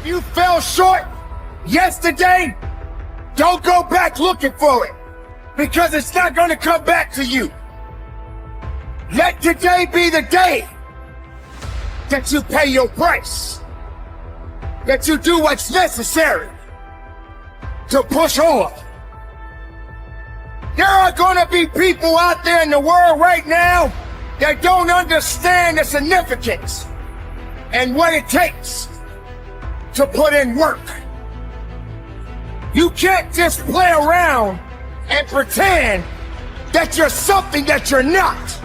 you fell short yesterday, don't go back looking for it, because it's not going to come back to you. Let today be the day that you pay your price, that you do what's necessary to push on. There are going to be people out there in the world right now that don't understand the significance and what it takes to put in work. You can't just play around and pretend that you're something that you're not.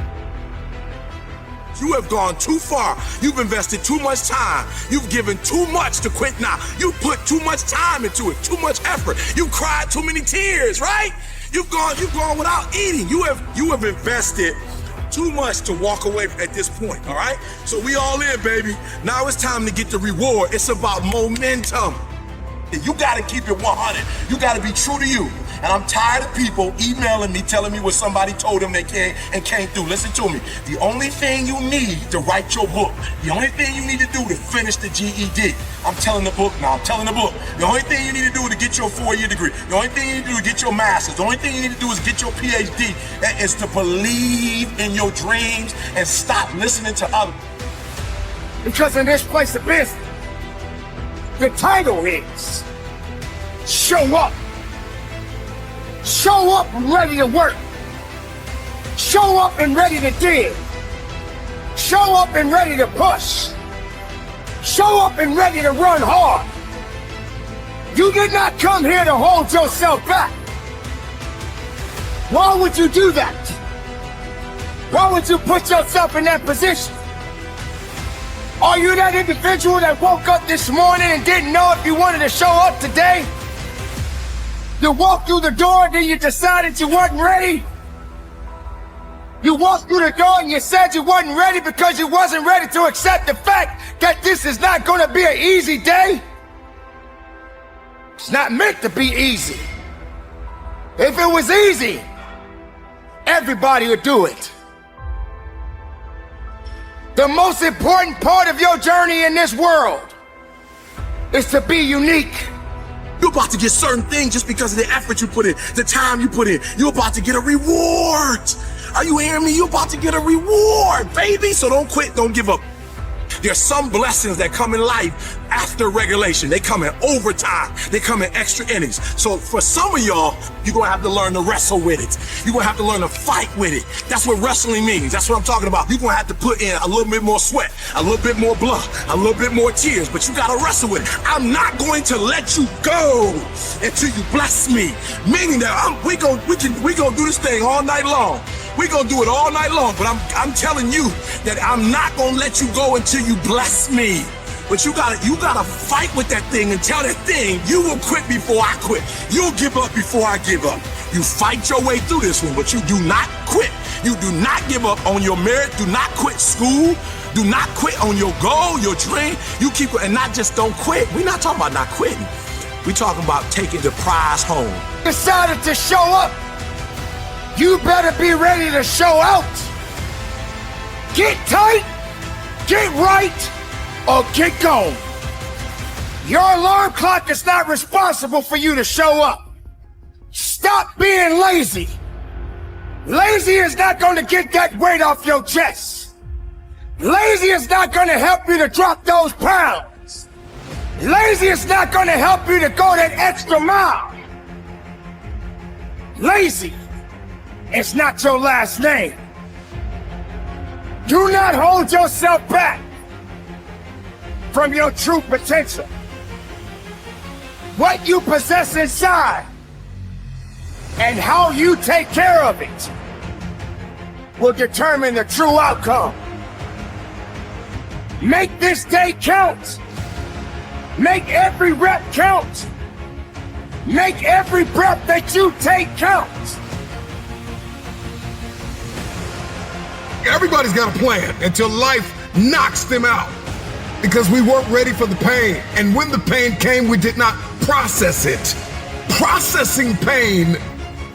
You have gone too far. You've invested too much time. You've given too much to quit now. You put too much time into it, too much effort. You cried too many tears, right? You've gone without eating. You have invested too much to walk away at this point, all right? So we all in, baby. Now it's time to get the reward. It's about momentum. You gotta keep it 100. You gotta be true to you. And I'm tired of people emailing me, telling me what somebody told them they can and can't do. Listen to me. The only thing you need to write your book, the only thing you need to do to finish the GED, I'm telling the book now, I'm telling the book. The only thing you need to do to get your 4-year degree, the only thing you need to do to get your master's, the only thing you need to do is get your PhD. That is to believe in your dreams and stop listening to others. Because in this place of business, the title is Show Up. Show up and ready to work. Show up and ready to dig. Show up and ready to push. Show up and ready to run hard. You did not come here to hold yourself back. Why would you do that? Why would you put yourself in that position? Are you that individual that woke up this morning and didn't know if you wanted to show up today? You walked through the door, then you decided you weren't ready. You walked through the door and you said you wasn't ready because you wasn't ready to accept the fact that this is not going to be an easy day. It's not meant to be easy. If it was easy, everybody would do it. The most important part of your journey in this world is to be unique. You're about to get certain things just because of the effort you put in, the time you put in. You're about to get a reward. Are you hearing me? You're about to get a reward, baby. So don't quit, don't give up. There's some blessings that come in life after regulation. They come in overtime. They come in extra innings. So for some of y'all, you're going to have to learn to wrestle with it. You're going to have to learn to fight with it. That's what wrestling means. That's what I'm talking about. You're going to have to put in a little bit more sweat, a little bit more blood, a little bit more tears, but you got to wrestle with it. I'm not going to let you go until you bless me. Meaning that we gonna do this thing all night long. We're gonna do it all night long, but I'm telling you that I'm not gonna let you go until you bless me. But you gotta fight with that thing and tell that thing you will quit before I quit. You'll give up before I give up. You fight your way through this one, but you do not quit. You do not give up on your merit. Do not quit school. Do not quit on your goal, your dream. You keep, and not just don't quit. We're not talking about not quitting. We're talking about taking the prize home. Decided to show up. You better be ready to show out. Get tight, get right, or get going. Your alarm clock is not responsible for you to show up. Stop being lazy. Lazy is not going to get that weight off your chest. Lazy is not going to help you to drop those pounds. Lazy is not going to help you to go that extra mile. Lazy, it's not your last name. Do not hold yourself back from your true potential. What you possess inside and how you take care of it will determine the true outcome. Make this day count. Make every rep count. Make every breath that you take count. Everybody's got a plan until life knocks them out, because we weren't ready for the pain. And when the pain came, we did not process it. Processing pain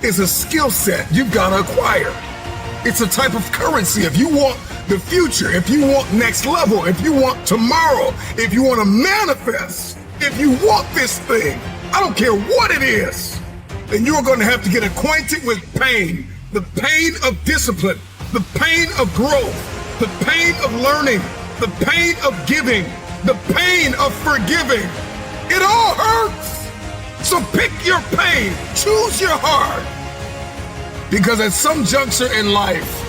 is a skill set you've got to acquire. It's a type of currency. If you want the future, if you want next level, if you want tomorrow, if you want to manifest if you want this thing, I don't care what it is, then you're going to have to get acquainted with pain. The pain of discipline, the pain of growth, the pain of learning, the pain of giving, the pain of forgiving. It all hurts. So pick your pain, choose your heart. Because at some juncture in life,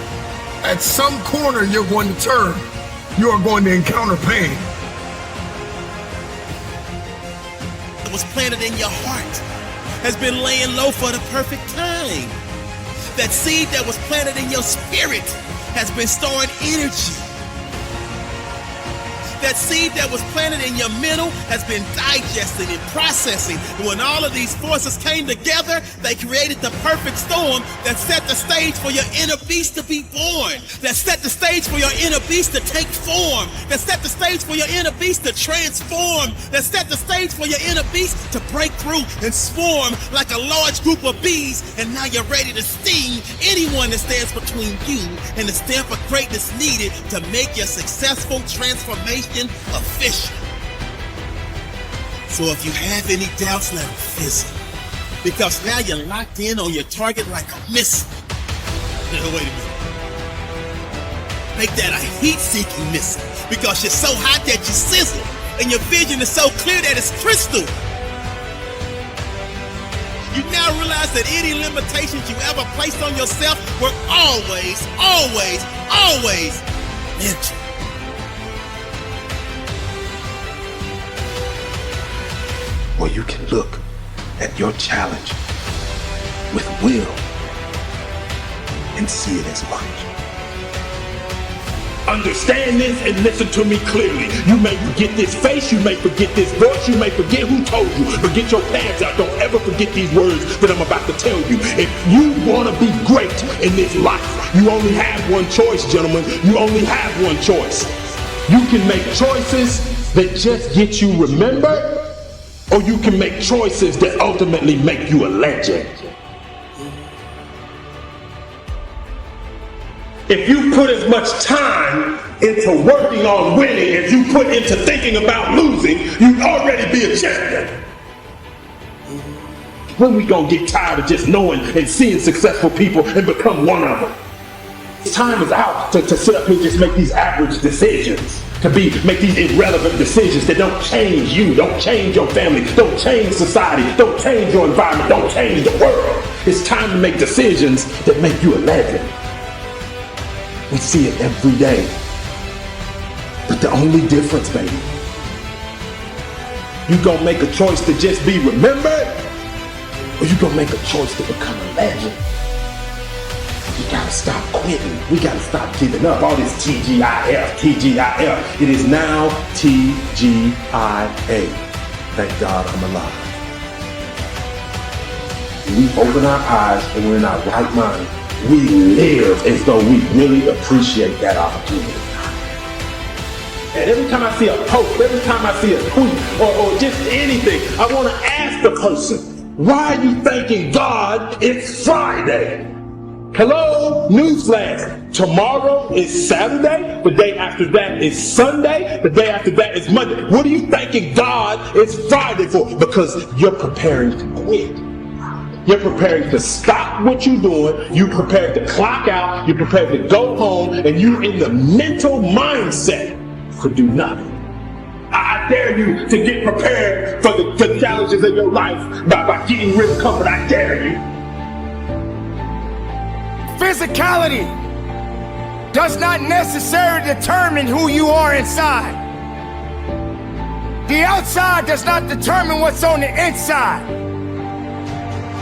at some corner you're going to turn, you are going to encounter pain. That was planted in your heart has been laying low for the perfect time. That seed that was planted in your spirit has been storing energy. That seed that was planted in your mental has been digesting and processing. And when all of these forces came together, they created the perfect storm that set the stage for your inner beast to be born. That set the stage for your inner beast to take form. That set the stage for your inner beast to transform. That set the stage for your inner beast to break through and swarm like a large group of bees. And now you're ready to sting anyone that stands between you and the stamp of greatness needed to make your successful transformation official. So if you have any doubts, let them fizzle. Because now you're locked in on your target like a missile. Wait a minute. Make that a heat-seeking missile. Because you're so hot that you sizzle. And your vision is so clear that it's crystal. You now realize that any limitations you ever placed on yourself were always mental. Or you can look at your challenge with will and see it as much. Understand this and listen to me clearly. You may forget this face, you may forget this voice, you may forget who told you. Forget your pants out. Don't ever forget these words that I'm about to tell you. If you want to be great in this life, you only have one choice, gentlemen. You only have one choice. You can make choices that just get you remembered, or you can make choices that ultimately make you a legend. If you put as much time into working on winning as you put into thinking about losing, you'd already be a champion. When we gonna get tired of just knowing and seeing successful people and become one of them? Time is out to sit up here and just make these average decisions. Make these irrelevant decisions that don't change you, don't change your family, don't change society, don't change your environment, don't change the world. It's time to make decisions that make you a legend. We see it every day. But the only difference, baby, you gonna make a choice to just be remembered, or you gonna make a choice to become a legend. We gotta stop quitting. We gotta stop giving up. All this TGIF. It is now TGIA. Thank God I'm alive. When we open our eyes and we're in our right mind, we live as though we really appreciate that opportunity. And every time I see a post, every time I see a tweet, or just anything, I want to ask the person, why are you thanking God it's Friday? Hello, newsflash. Tomorrow is Saturday. The day after that is Sunday. The day after that is Monday. What are you thanking God it's Friday for? Because you're preparing to quit. You're preparing to stop what you're doing. You're prepared to clock out. You're prepared to go home. And you're in the mental mindset to do nothing. I dare you to get prepared for the challenges in your life by getting rid of comfort. I dare you. Physicality does not necessarily determine who you are inside. The outside does not determine what's on the inside.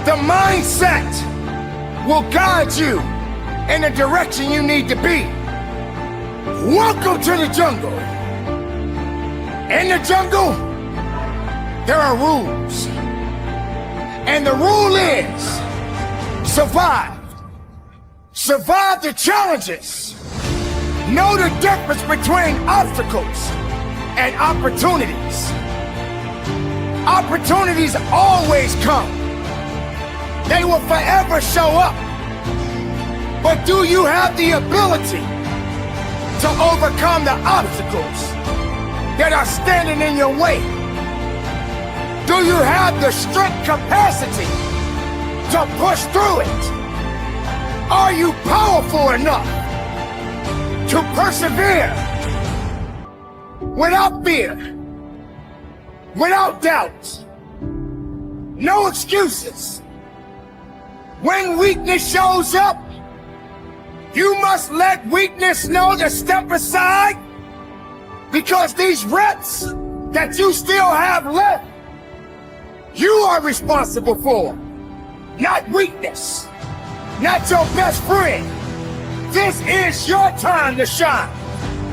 The mindset will guide you in the direction you need to be. Welcome to the jungle. In the jungle, there are rules. And the rule is survive. Survive the challenges. Know the difference between obstacles and opportunities. Opportunities always come. They will forever show up. But do you have the ability to overcome the obstacles that are standing in your way? Do you have the strength capacity to push through it? Are you powerful enough to persevere without fear, without doubt? No excuses. When weakness shows up, you must let weakness know to step aside, because these reps that you still have left, you are responsible for, not weakness, not your best friend. This is your time to shine.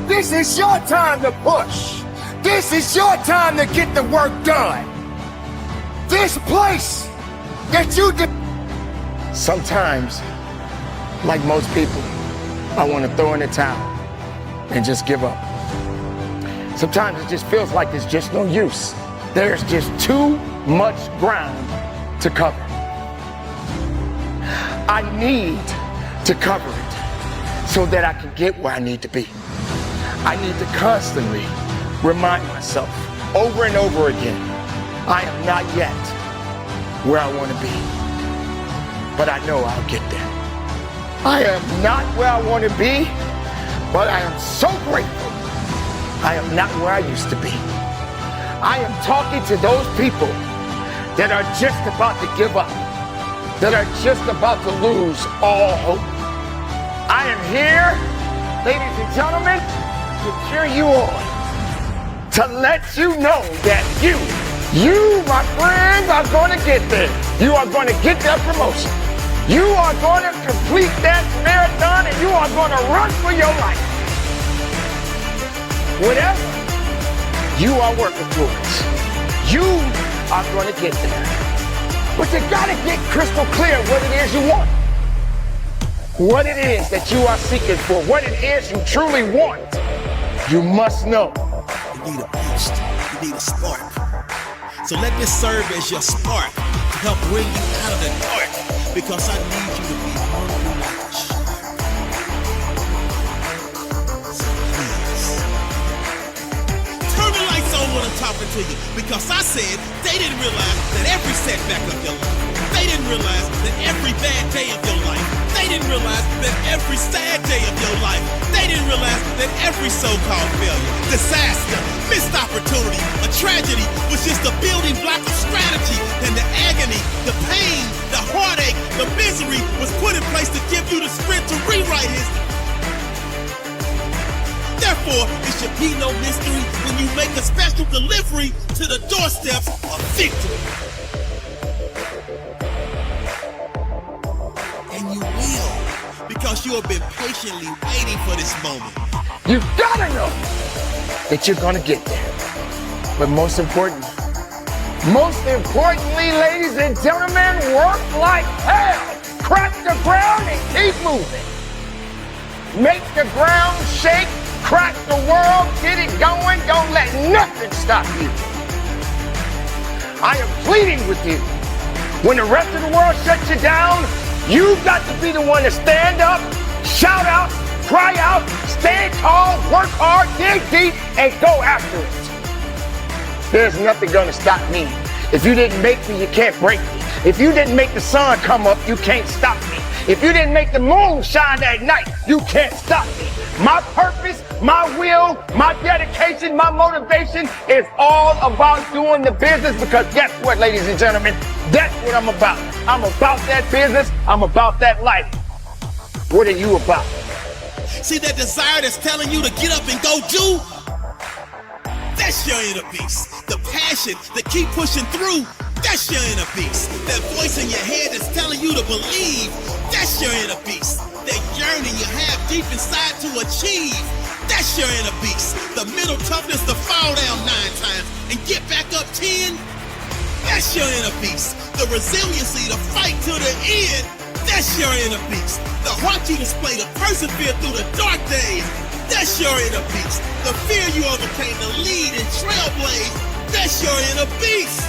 This is your time to push. This is your time to get the work done. This place that you did. Sometimes, like most people, I want to throw in the towel and just give up. Sometimes it just feels like there's just no use. There's just too much ground to cover. I need to cover it so that I can get where I need to be. I need to constantly remind myself over and over again, I am not yet where I want to be, but I know I'll get there. I am not where I want to be, but I am so grateful I am not where I used to be. I am talking to those people that are just about to give up, that are just about to lose all hope. I am here, ladies and gentlemen, to cheer you on, to let you know that you, my friends, are going to get there. You are going to get that promotion. You are going to complete that marathon, and you are going to run for your life. Whatever you are working towards, you are going to get there. But you got to get crystal clear what it is you want, what it is that you are seeking for, what it is you truly want. You must know. You need a boost. You need a spark. So let this serve as your spark to help bring you out of the dark, because I need you to be hungry like a shark. So please, turn the lights on when I'm talking to you, because I said they didn't realize that every setback of your life, they didn't realize that every bad day of your life, they didn't realize that every sad day of your life, they didn't realize that every so-called failure, disaster, missed opportunity, a tragedy was just a building block of strategy, and the agony, the pain, the heartache, the misery was put in place to give you the strength to rewrite history. Therefore, it should be no mystery when you make a special delivery to the doorsteps of victory. And you will, because you have been patiently waiting for this moment. You gotta know that you're gonna get there. But most importantly, ladies and gentlemen, work like hell. Crack the ground and keep moving. Make the ground shake, crack the world, get it going. Don't let nothing stop you. I am pleading with you. When the rest of the world shuts you down, you've got to be the one to stand up, shout out, cry out, stand tall, work hard, dig deep, and go after it. There's nothing gonna stop me. If you didn't make me, you can't break me. If you didn't make the sun come up, you can't stop me. If you didn't make the moon shine at night, you can't stop me. My purpose, my will, my dedication, my motivation is all about doing the business, because guess what, ladies and gentlemen? That's what I'm about. I'm about that business. I'm about that life. What are you about? See that desire that's telling you to get up and go do? That's your inner beast. The passion to keep pushing through, that's your inner beast. That voice in your head that's telling you to believe, that's your inner beast. That yearning you have deep inside to achieve, that's your inner beast. The mental toughness to fall down 9 times and get back up 10, that's your inner beast. The resiliency to fight to the end, that's your inner beast. The heart you display to persevere through the dark days, that's your inner beast. The fear you overcame to lead and trailblaze, that's your inner beast.